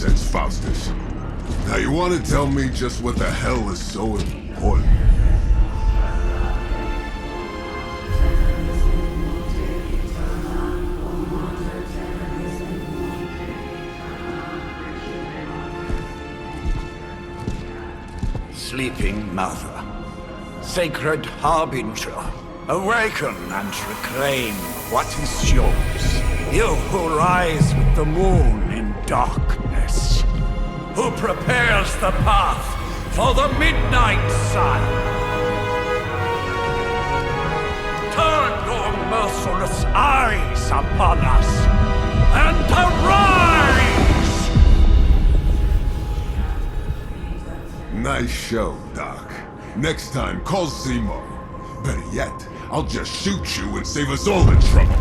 nonsense, Faustus. Now you want to tell me just what the hell is so important? Sleeping Mother, sacred harbinger, awaken and reclaim what is yours. You who rise with the moon in darkness, who prepares the path for the midnight sun. Turn your merciless eyes upon us, and arise! Nice show, Doc. Next time, call Seymour. Better yet, I'll just shoot you and save us all the trouble.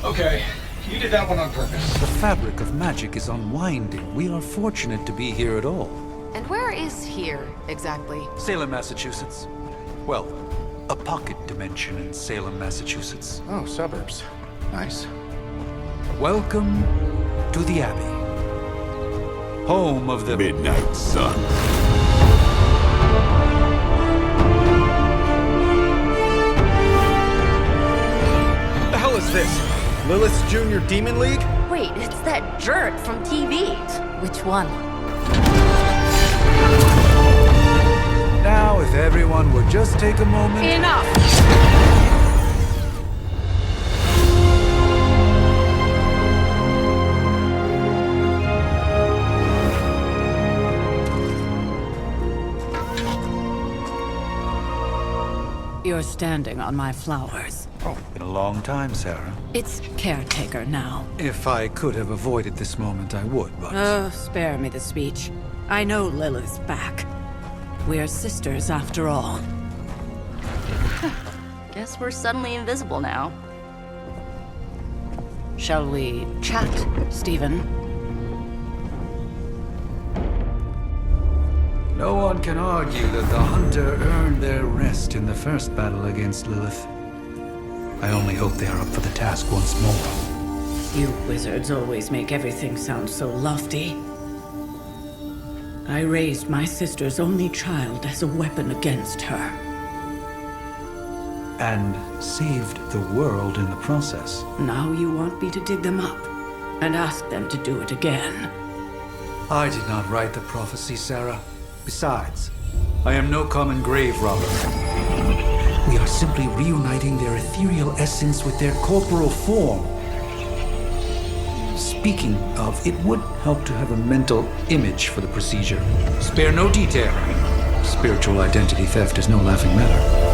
Okay, you did that one on purpose. The fabric of magic is unwinding. We are fortunate to be here at all. And where is here, exactly? Salem, Massachusetts. Well, a pocket dimension in Salem, Massachusetts. Oh, suburbs. Nice. Welcome to the Abbey. Home of the Midnight Sun. What the hell is this? Lilith's Junior Demon League? Wait, it's that jerk from TV. Which one? Now, if everyone would just take a moment... Enough! You're standing on my flowers. Oh, been a long time, Sarah. It's caretaker now. If I could have avoided this moment, I would, but... Oh, spare me the speech. I know Lilith's back. We're sisters after all. Guess we're suddenly invisible now. Shall we chat, Stephen? No one can argue that the Hunter earned their rest in the first battle against Lilith. I only hope they are up for the task once more. You wizards always make everything sound so lofty. I raised my sister's only child as a weapon against her. And saved the world in the process. Now you want me to dig them up and ask them to do it again. I did not write the prophecy, Sarah. Besides, I am no common grave robber. We are simply reuniting their ethereal essence with their corporal form. Speaking of, it would help to have a mental image for the procedure. Spare no detail. Spiritual identity theft is no laughing matter.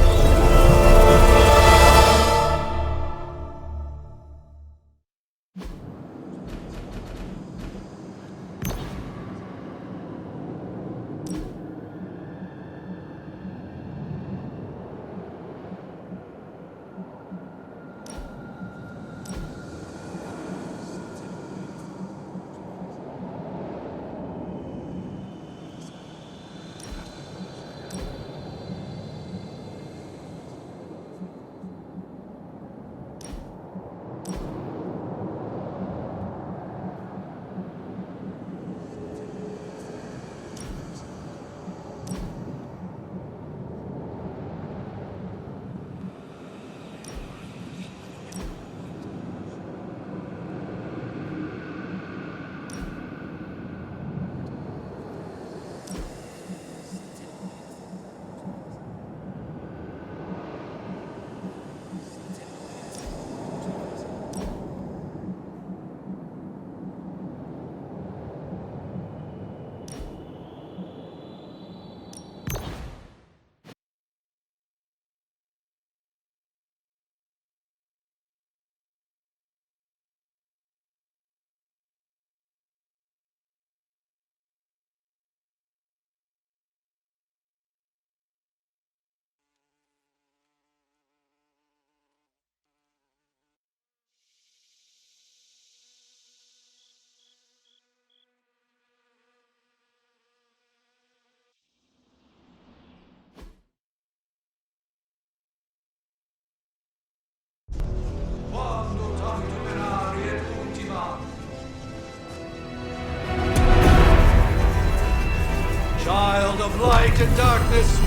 of light and darkness,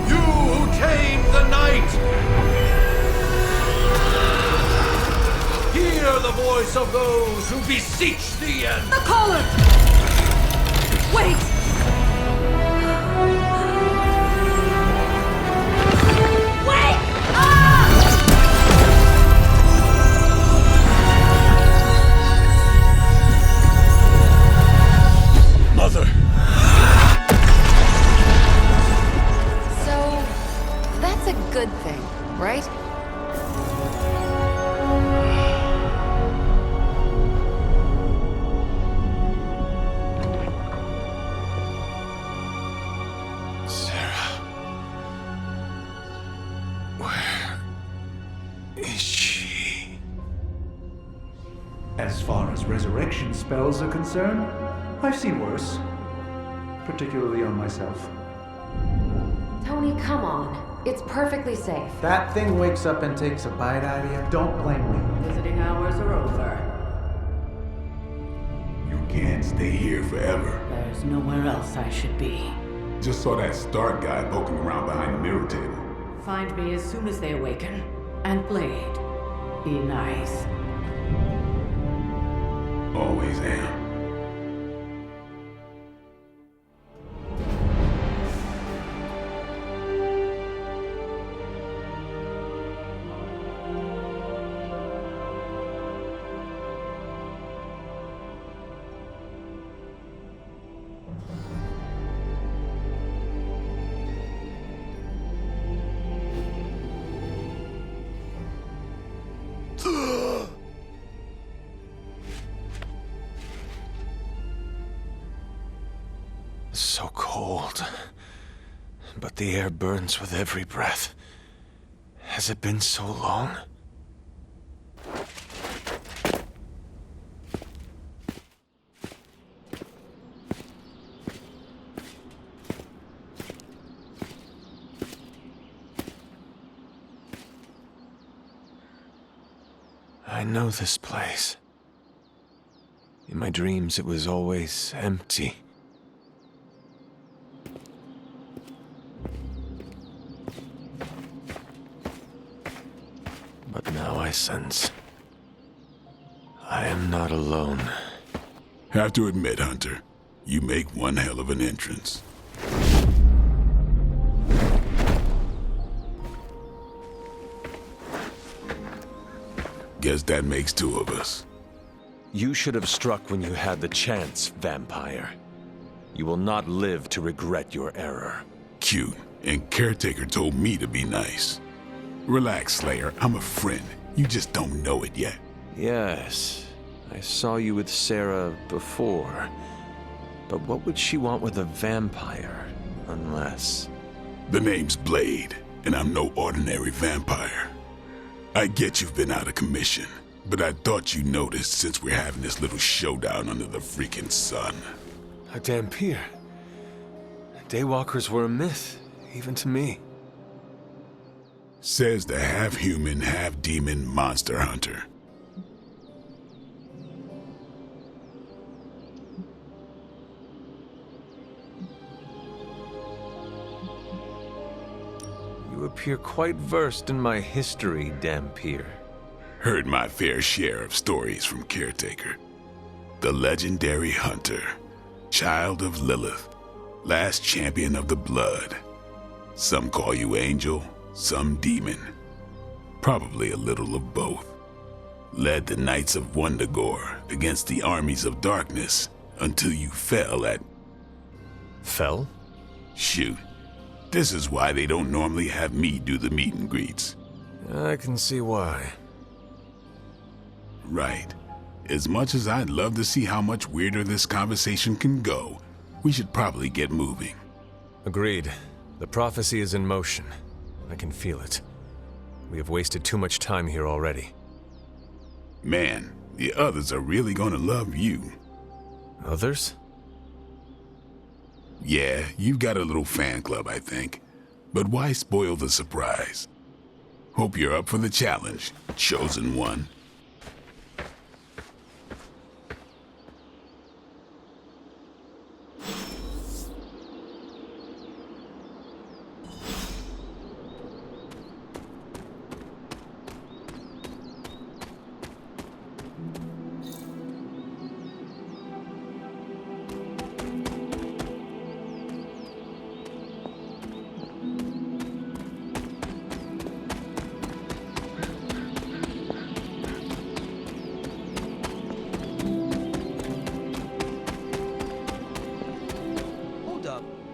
you who tame the night, hear the voice of those who beseech the end. The caller! Wait! Wait! Ah! Mother! So, that's a good thing, right? Sarah. Where is she? As far as resurrection spells are concerned, I've seen worse. Particularly on myself. Tony, come on. It's perfectly safe. That thing wakes up and takes a bite out of you. Don't blame me. Visiting hours are over. You can't stay here forever. There's nowhere else I should be. Just saw that Stark guy poking around behind the mirror table. Find me as soon as they awaken. And Blade, be nice. Always am. So cold. But the air burns with every breath. Has it been so long? I know this place. In my dreams, it was always empty. But now I sense I am not alone. Have to admit, Hunter, you make one hell of an entrance. Guess that makes two of us. You should have struck when you had the chance, vampire. You will not live to regret your error. Cute, and Caretaker told me to be nice. Relax, Slayer, I'm a friend. You just don't know it yet. Yes, I saw you with Sarah before. But what would she want with a vampire, unless... The name's Blade, and I'm no ordinary vampire. I get you've been out of commission, but I thought you noticed since we're having this little showdown under the freaking sun. A Dampier. Daywalkers were a myth, even to me. Says the half-human, half-demon monster hunter. You appear quite versed in my history, Dampier. Heard my fair share of stories from Caretaker. The legendary hunter, child of Lilith, last champion of the blood. Some call you angel, some demon. Probably a little of both. Led the Knights of Wundagore against the armies of darkness until you fell at... Fell? Shoot. This is why they don't normally have me do the meet and greets. I can see why. Right. As much as I'd love to see how much weirder this conversation can go, we should probably get moving. Agreed. The prophecy is in motion. I can feel it. We have wasted too much time here already. Man, the others are really gonna love you. Others? Yeah, you've got a little fan club, I think. But why spoil the surprise? Hope you're up for the challenge, chosen one.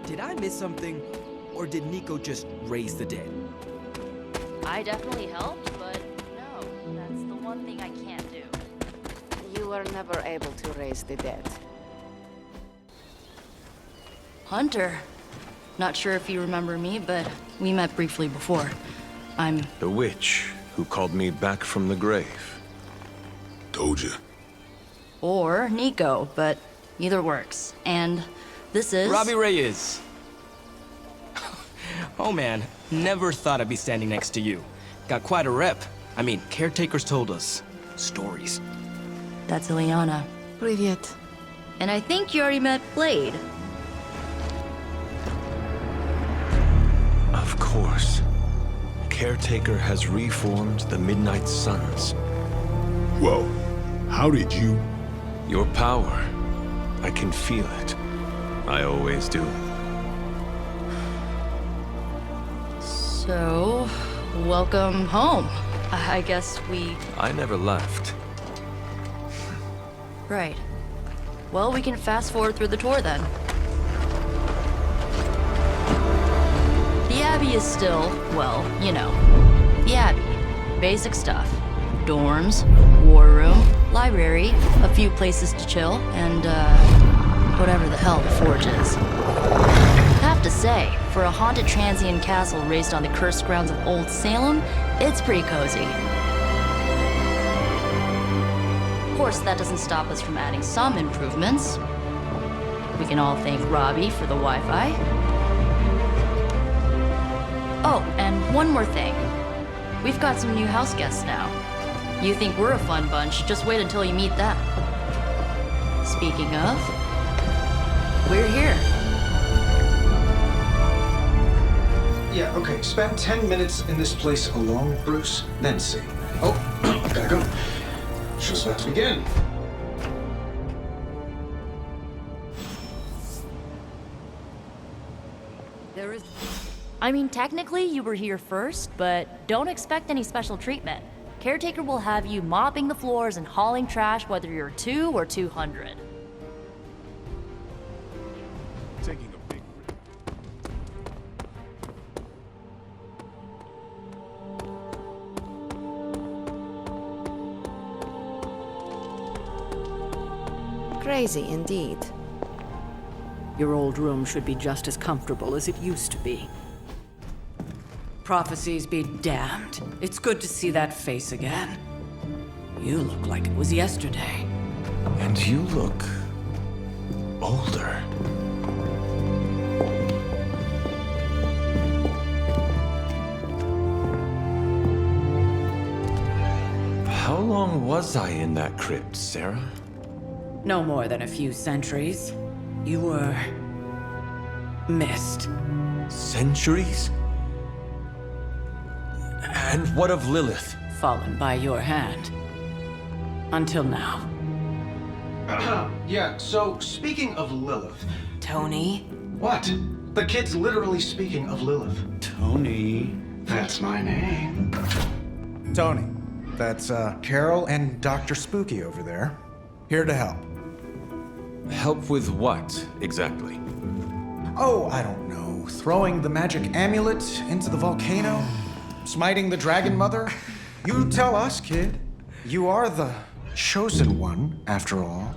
Did I miss something? Or did Nico just raise the dead? I definitely helped, but no, that's the one thing I can't do. You were never able to raise the dead. Hunter. Not sure if you remember me, but we met briefly before. I'm... The witch who called me back from the grave. Told you. Or Nico, but either works. And this is... Robbie Reyes. Oh man, never thought I'd be standing next to you. Got quite a rep. I mean, caretakers told us stories. That's Ileana. Привет. And I think you already met Blade. Of course. Caretaker has reformed the Midnight Suns. Whoa. How did you? Your power. I can feel it. I always do. So, welcome home. I guess we... I never left. Right. Well, we can fast forward through the tour then. The Abbey is still, well, you know, the Abbey. Basic stuff. Dorms, war room, library, a few places to chill, and, whatever the hell the Forge is. Have to say, for a haunted transient castle raised on the cursed grounds of Old Salem, it's pretty cozy. Of course, that doesn't stop us from adding some improvements. We can all thank Robbie for the Wi-Fi. Oh, and one more thing. We've got some new house guests now. You think we're a fun bunch, just wait until you meet them. Speaking of, we're here. Yeah, okay. Spend 10 minutes in this place alone, Bruce, then see. Oh, gotta go. Show's about to begin. There is... I mean, technically you were here first, but don't expect any special treatment. Caretaker will have you mopping the floors and hauling trash whether you're 2 or 200. Taking a big risk. Crazy indeed. Your old room should be just as comfortable as it used to be. Prophecies be damned. It's good to see that face again. You look like it was yesterday. And you look... older. How long was I in that crypt, Sarah? No more than a few centuries. You were... missed. Centuries? And what of Lilith? Fallen by your hand. Until now. Yeah, so speaking of Lilith... Tony? What? The kid's literally speaking of Lilith. Tony. That's my name. Tony. That's, Carol and Dr. Spooky over there. Here to help. Help with what, exactly? Oh, I don't know. Throwing the magic amulet into the volcano? Smiting the Dragon Mother? You tell us, kid. You are the chosen one, after all.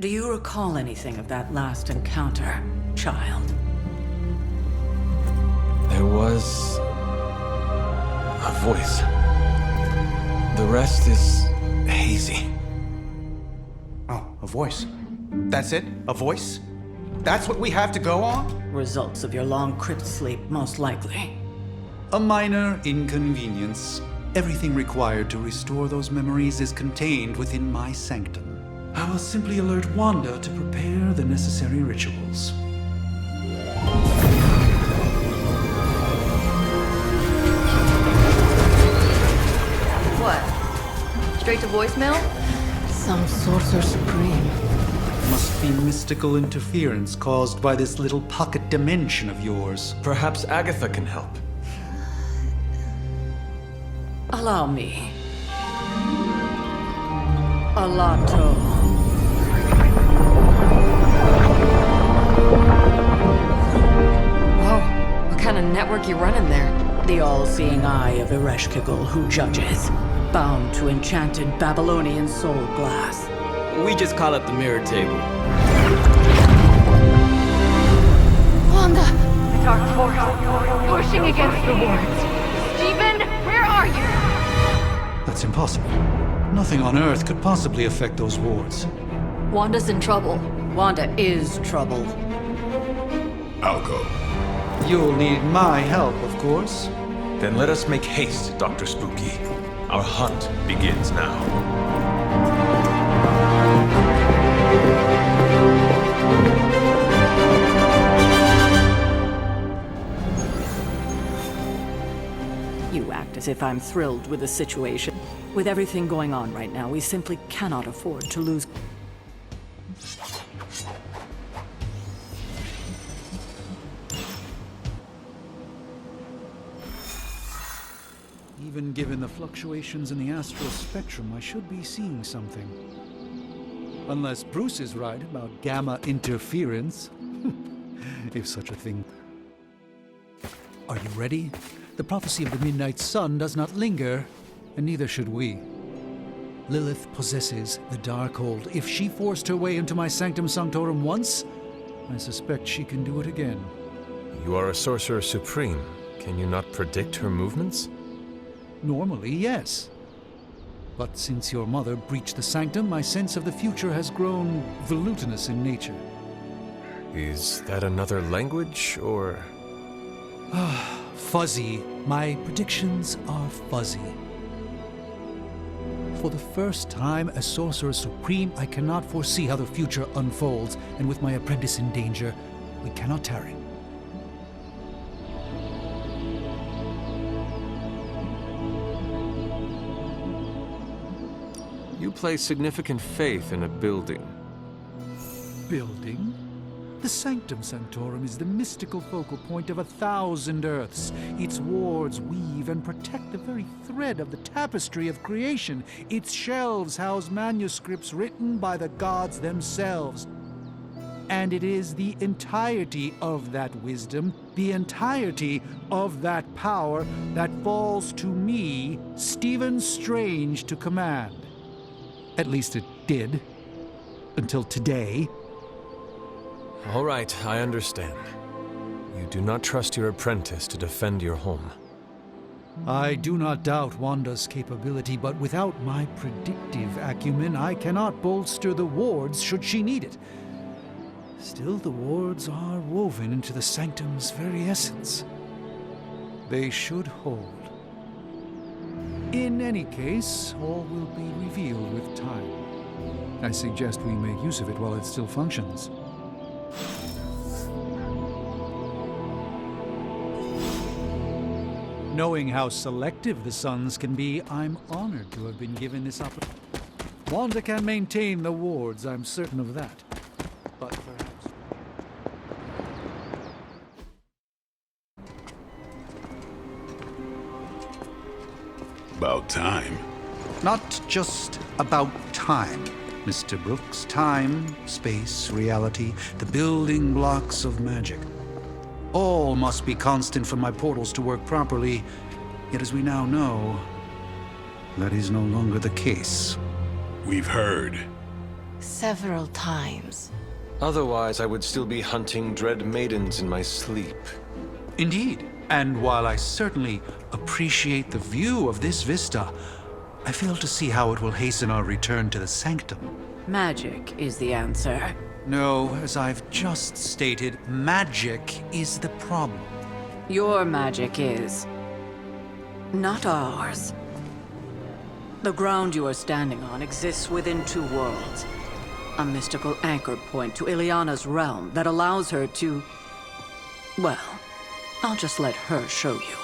Do you recall anything of that last encounter, child? There was... a voice. The rest is hazy. Oh, a voice. That's it? A voice? That's what we have to go on? Results of your long crypt sleep, most likely. A minor inconvenience. Everything required to restore those memories is contained within my sanctum. I will simply alert Wanda to prepare the necessary rituals. What? Straight to voicemail? Some sorcerer supreme. Must be mystical interference caused by this little pocket dimension of yours. Perhaps Agatha can help. Allow me. Alato. network you running there? The all-seeing eye of Ereshkigal who judges, bound to enchanted Babylonian soul glass. We just call it the mirror table. Wanda! Dark force, pushing against the wards. Steven, where are you? That's impossible. Nothing on Earth could possibly affect those wards. Wanda's in trouble. Wanda is trouble. I'll go. You'll need my help, of course. Then let us make haste, Dr. Spooky. Our hunt begins now. You act as if I'm thrilled with the situation. With everything going on right now, we simply cannot afford to lose. Even given the fluctuations in the astral spectrum, I should be seeing something. Unless Bruce is right about gamma interference. If such a thing. Are you ready? The prophecy of the Midnight Sun does not linger, and neither should we. Lilith possesses the Darkhold. If she forced her way into my Sanctum Sanctorum once, I suspect she can do it again. You are a Sorcerer Supreme. Can you not predict her movements? Normally, yes. But since your mother breached the Sanctum, my sense of the future has grown volutinous in nature. Is that another language, or...? Fuzzy. My predictions are fuzzy. For the first time as Sorcerer Supreme, I cannot foresee how the future unfolds, and with my apprentice in danger, we cannot tarry. You place significant faith in a building. Building? The Sanctum Sanctorum is the mystical focal point of 1,000 Earths. Its wards weave and protect the very thread of the tapestry of creation. Its shelves house manuscripts written by the gods themselves. And it is the entirety of that wisdom, the entirety of that power, that falls to me, Stephen Strange, to command. At least it did. Until today. All right, I understand. You do not trust your apprentice to defend your home. I do not doubt Wanda's capability, but without my predictive acumen, I cannot bolster the wards should she need it. Still, the wards are woven into the Sanctum's very essence. They should hold. In any case, all will be revealed with time. I suggest we make use of it while it still functions. Knowing how selective the SUNS can be, I'm honored to have been given this opportunity. Wanda can maintain the wards, I'm certain of that. But perhaps... About time. Not just about time, Mr. Brooks. Time, space, reality, the building blocks of magic. All must be constant for my portals to work properly, yet as we now know, that is no longer the case. We've heard. Several times. Otherwise, I would still be hunting dread maidens in my sleep. Indeed, and while I certainly appreciate the view of this vista, I fail to see how it will hasten our return to the Sanctum. Magic is the answer. No, as I've just stated, magic is the problem. Your magic is not ours. The ground you are standing on exists within two worlds. A mystical anchor point to Ileana's realm that allows her to... Well, I'll just let her show you.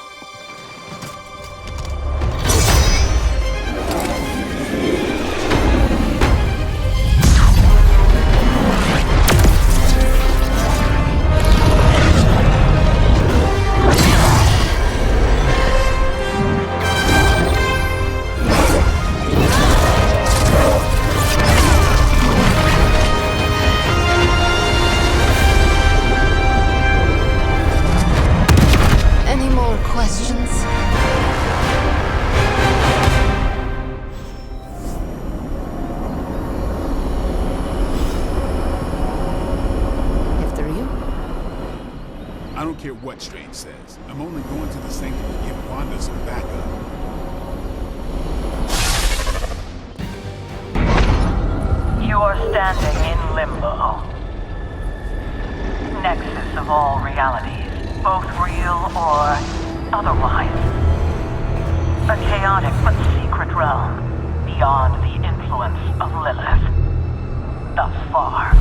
I don't care what Strange says. I'm only going to the sanctum to give Wanda some backup. You are standing in limbo. Nexus of all realities, both real or otherwise. A chaotic but secret realm, beyond the influence of Lilith. Thus far.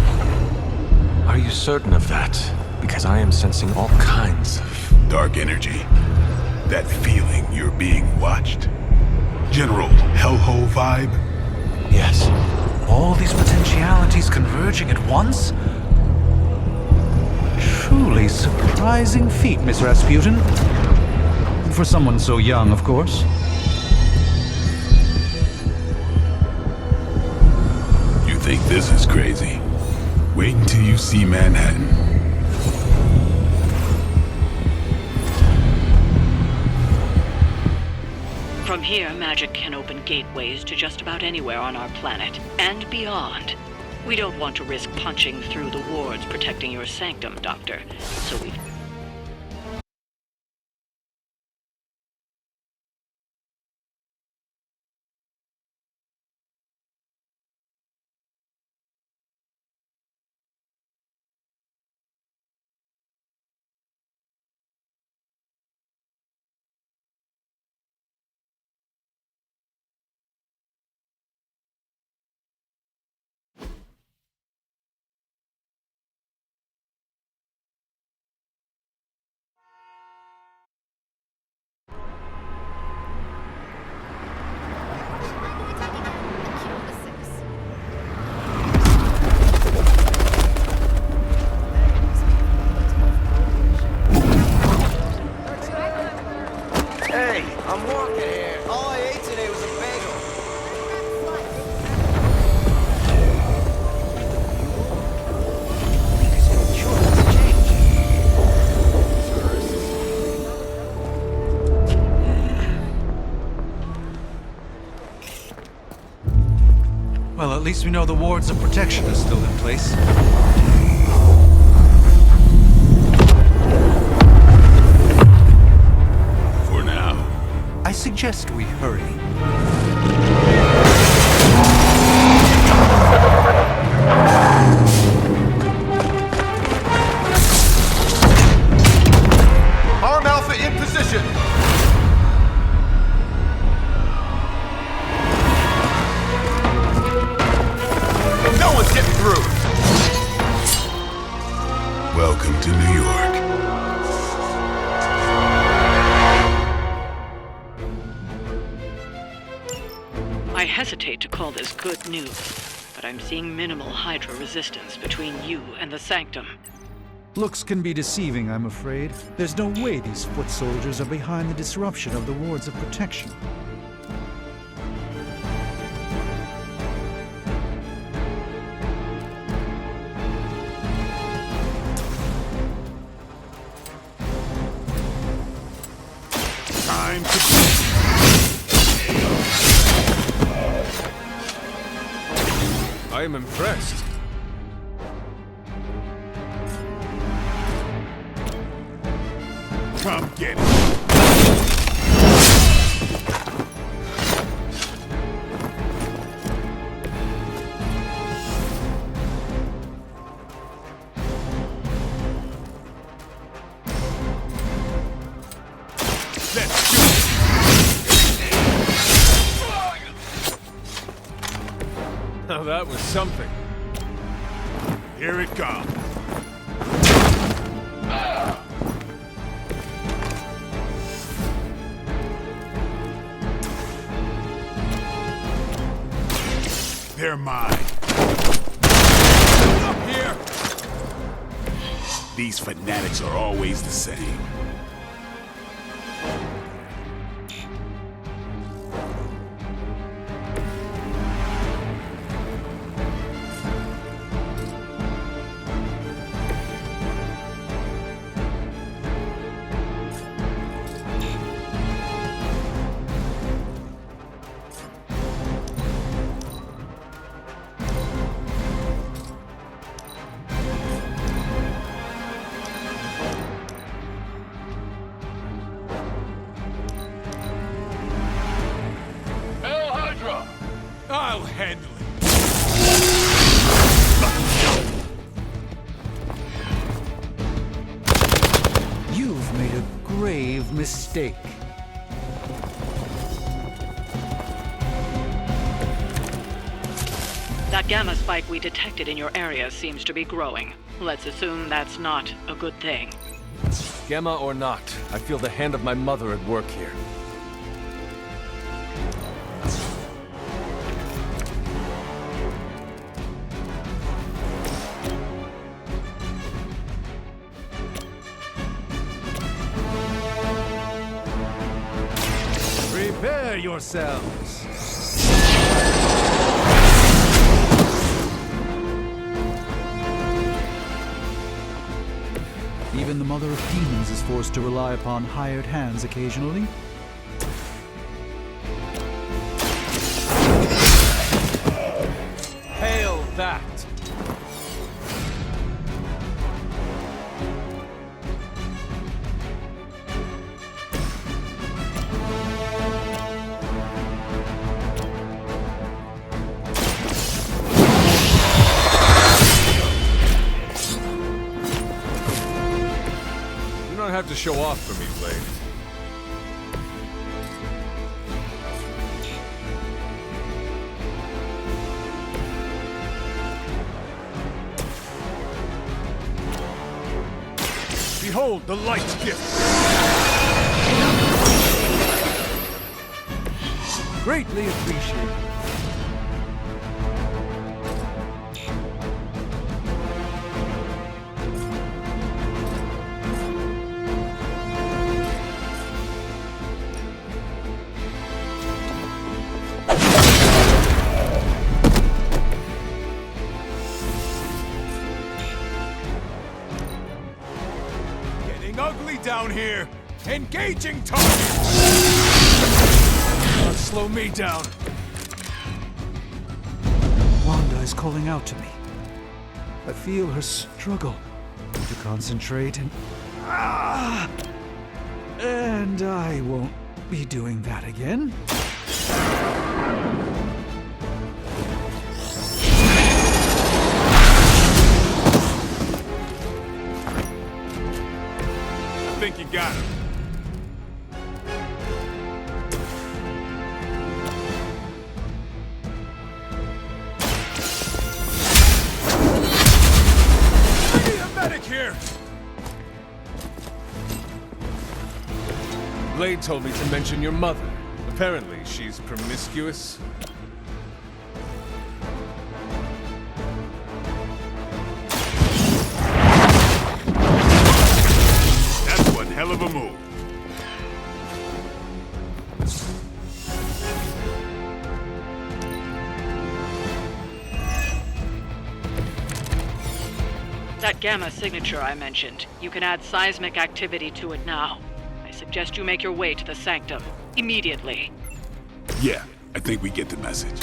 Are you certain of that? Because I am sensing all kinds of... Dark energy. That feeling you're being watched. General hellhole vibe. Yes. All these potentialities converging at once? Truly surprising feat, Miss Rasputin. For someone so young, of course. You think this is crazy? Wait until you see Manhattan. From here, magic can open gateways to just about anywhere on our planet, and beyond. We don't want to risk punching through the wards protecting your sanctum, Doctor, so we've... Hey, I'm walking here. All I ate today was a bagel. Well, at least we know the wards of protection are still in place. For now. I suggest we hurry. Arm Alpha in position. No one's getting through. Welcome to New York. I hesitate to call this good news, but I'm seeing minimal Hydra resistance between you and the Sanctum. Looks can be deceiving, I'm afraid. There's no way these foot soldiers are behind the disruption of the wards of protection. Time to... I am impressed. Come get it. Let's do it. Now that was something. Here it comes. They're mine. Up here. These fanatics are always the same. I'll handle it. You've made a grave mistake. That gamma spike we detected in your area seems to be growing. Let's assume that's not a good thing. Gamma or not, I feel the hand of my mother at work here. Prepare yourselves. Even the Mother of Demons is forced to rely upon hired hands occasionally. Hail that! You don't have to show off for me, Blade. Behold the light's gift! Greatly appreciated. Getting ugly down here! Engaging target! Don't slow me down. Wanda is calling out to me. I feel her struggle to concentrate and... And I won't be doing that again. I think you got him. I need a medic here! Blade told me to mention your mother. Apparently, she's promiscuous. That's one hell of a move. That gamma signature I mentioned, you can add seismic activity to it now. I suggest you make your way to the sanctum immediately. Yeah, I think we get the message.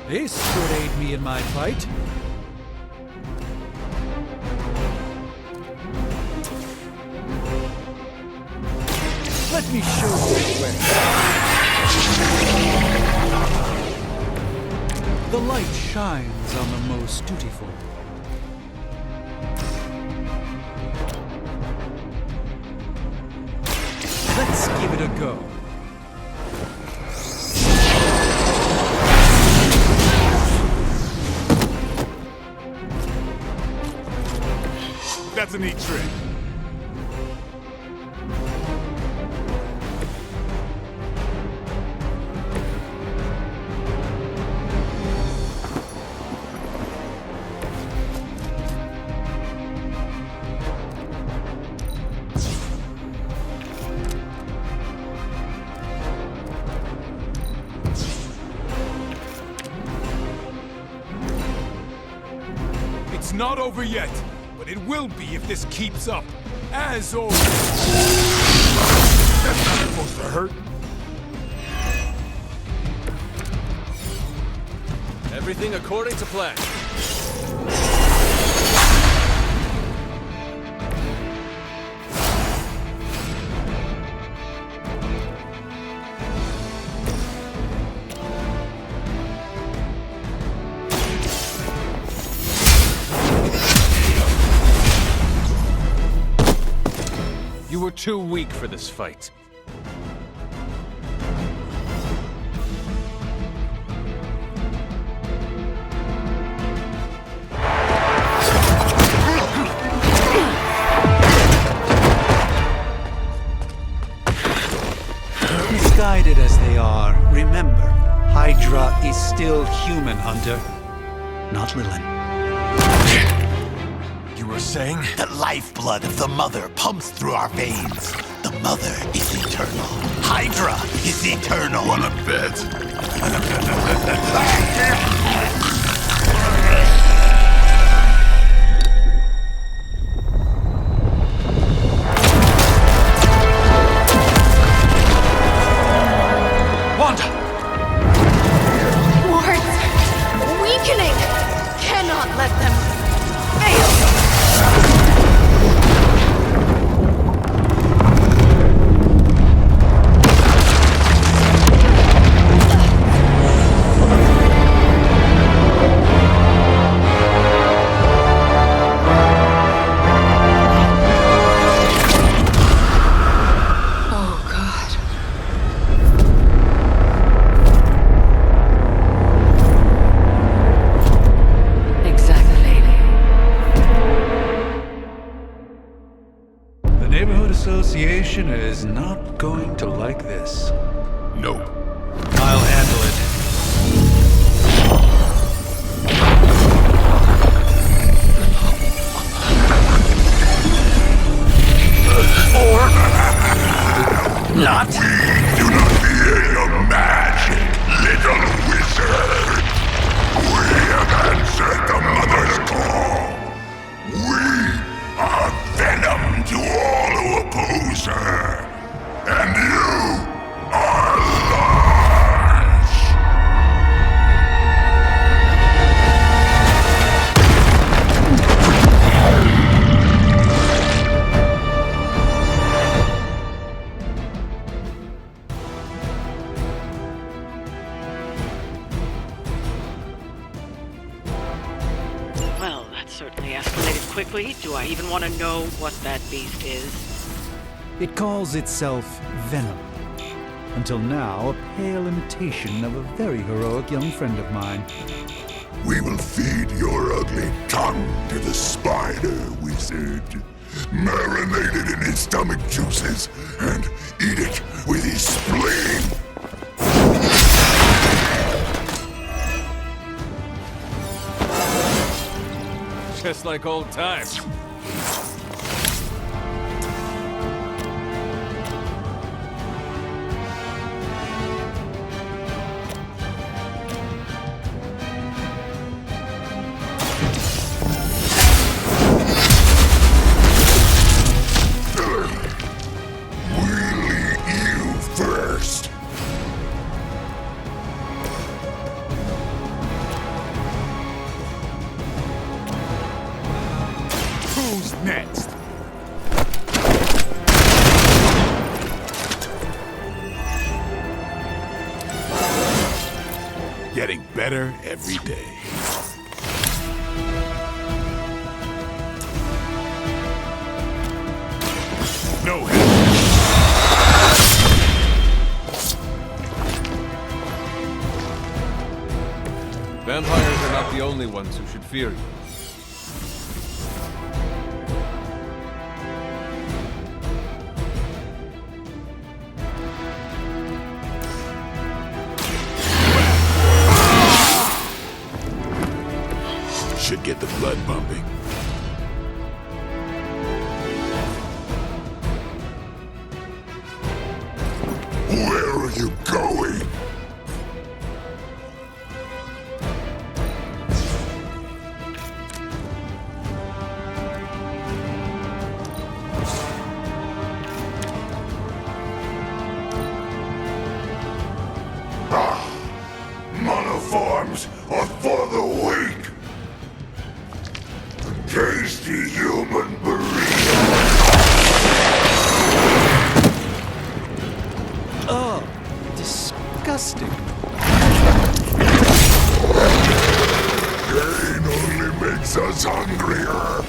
This could aid me in my fight. Let me show you the way. The light shines on the most dutiful. Let's give it a go. That's a neat trick. It's not over yet, but it will be if this keeps up. As always. That's not supposed to hurt. Everything according to plan. You were too weak for this fight. Misguided as they are, remember, Hydra is still human, Hunter. Not Lilin. You were saying? The lifeblood of the Mother pumps through our veins. The Mother is eternal. Hydra is eternal. Wanna bet? Association is not going to like this. Nope. I'll handle it. Or not. We do not fear your magic, little wizard. We have answered the Mother's call. We are venom to all who oppose her. And you are large. Well, that certainly escalated quickly. Do I even want to know what that beast is? It calls itself Venom. Until now, a pale imitation of a very heroic young friend of mine. We will feed your ugly tongue to the spider wizard. Marinate it in his stomach juices and eat it with his spleen. Just like old times. Next. Getting better every day. No hit. Vampires are not the only ones who should fear you. Should get the blood pumping. Where are you going? Monoforms are for the weak. Tasty human burrito. Oh, disgusting. Pain only makes us hungrier.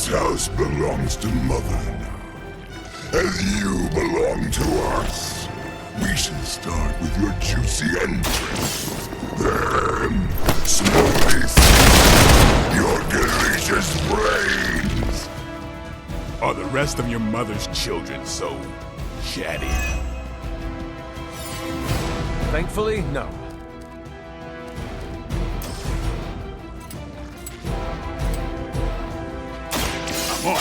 house belongs to Mother now, as you belong to us. We shall start with your juicy entrance, then slowly feed your delicious brains. Are the rest of your mother's children so chatty? Thankfully, no. Come on.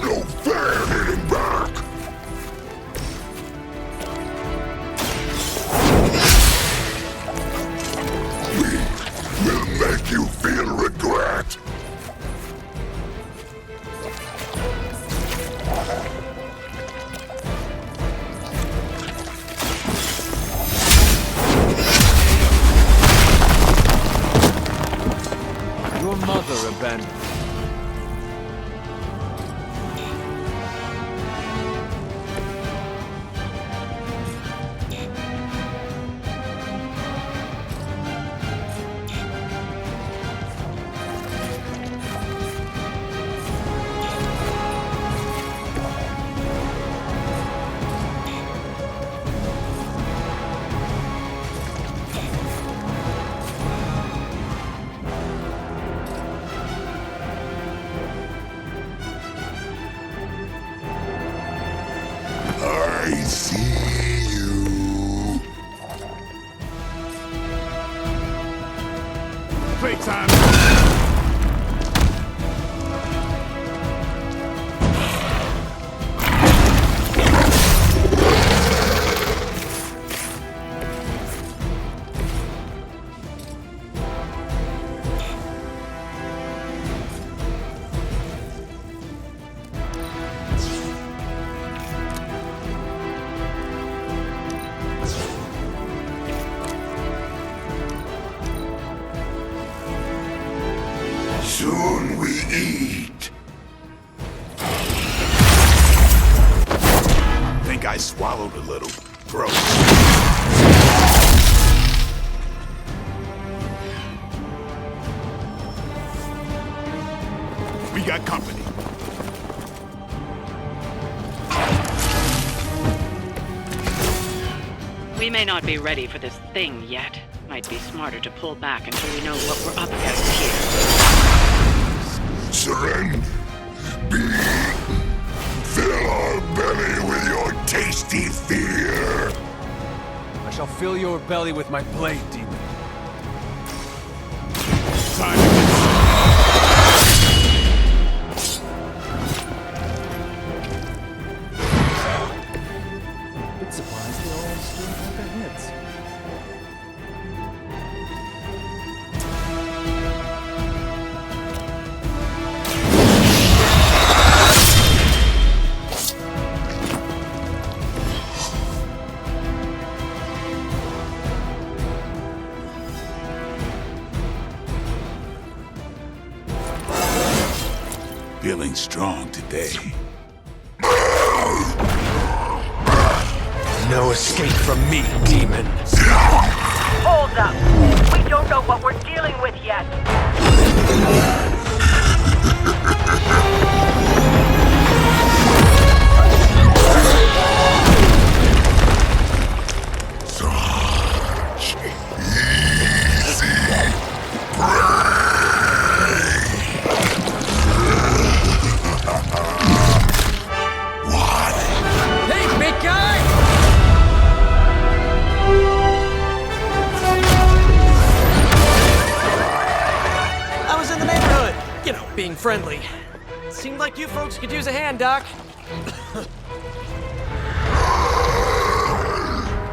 No fair hitting back. We will make you feel regret. Your mother abandoned me. I see you. Playtime. Soon we eat. Think I swallowed a little. Gross. We got company. We may not be ready for this thing yet. Might be smarter to pull back until we know what we're up against here. Surrender. Be. Fill our belly with your tasty fear. I shall fill your belly with my blade, demon. Time to get Bit surprised they all stood on their heads. feeling strong today. No escape from me, demon. Hold up. We don't know what we're dealing with yet. Such easy prey. What? Hey, big guy! I was in the neighborhood. You know, being friendly. Seemed like you folks could use a hand, Doc.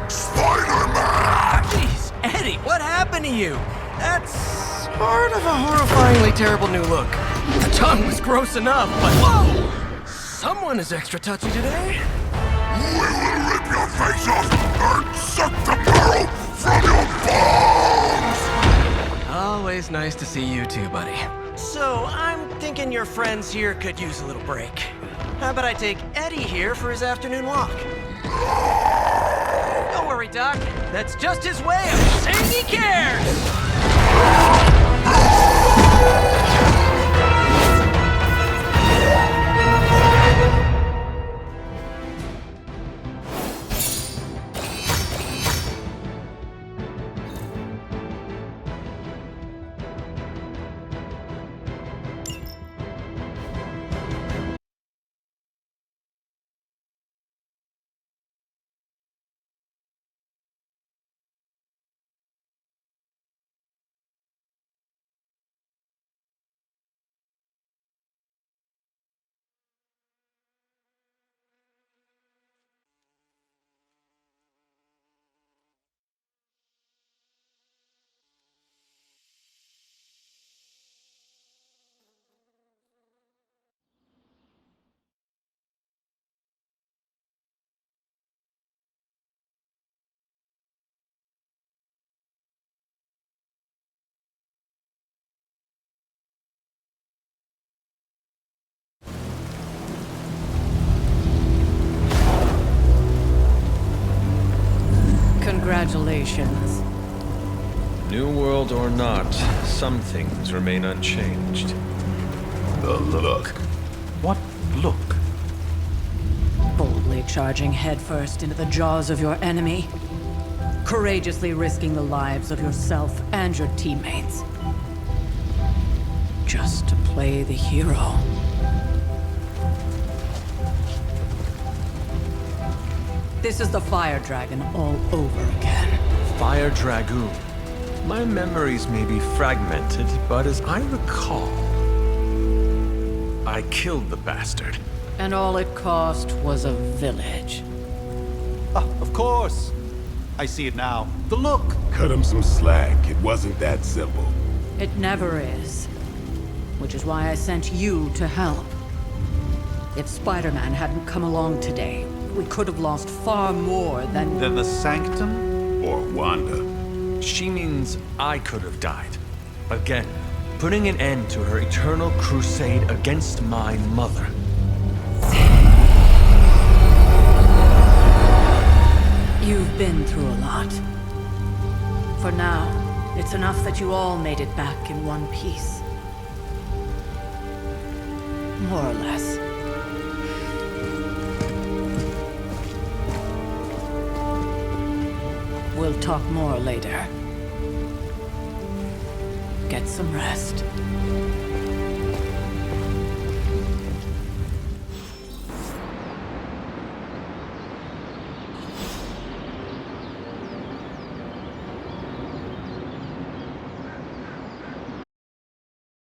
Spider-Man! Jeez, Eddie, what happened to you? That's sort of a horrifyingly terrible new look. The tongue was gross enough, but whoa! Someone is extra touchy today. We will rip your face off and suck the marrow from your bones! Always nice to see you too, buddy. So, I'm thinking your friends here could use a little break. How about I take Eddie here for his afternoon walk? Don't worry, Doc. That's just his way of saying he cares! Congratulations. New world or not, some things remain unchanged. The look. What look? Boldly charging headfirst into the jaws of your enemy. Courageously risking the lives of yourself and your teammates. Just to play the hero. This is the Fire Dragon all over again. Fire Dragoon. My memories may be fragmented, but as I recall, I killed the bastard. And all it cost was a village. Ah, of course. I see it now. The look. Cut him some slack. It wasn't that simple. It never is. Which is why I sent you to help. If Spider-Man hadn't come along today, we could have lost far more than... Than the Sanctum? Or Wanda. She means I could have died. Again, putting an end to her eternal crusade against my mother. You've been through a lot. For now, it's enough that you all made it back in one piece. More or less. We'll talk more later. Get some rest.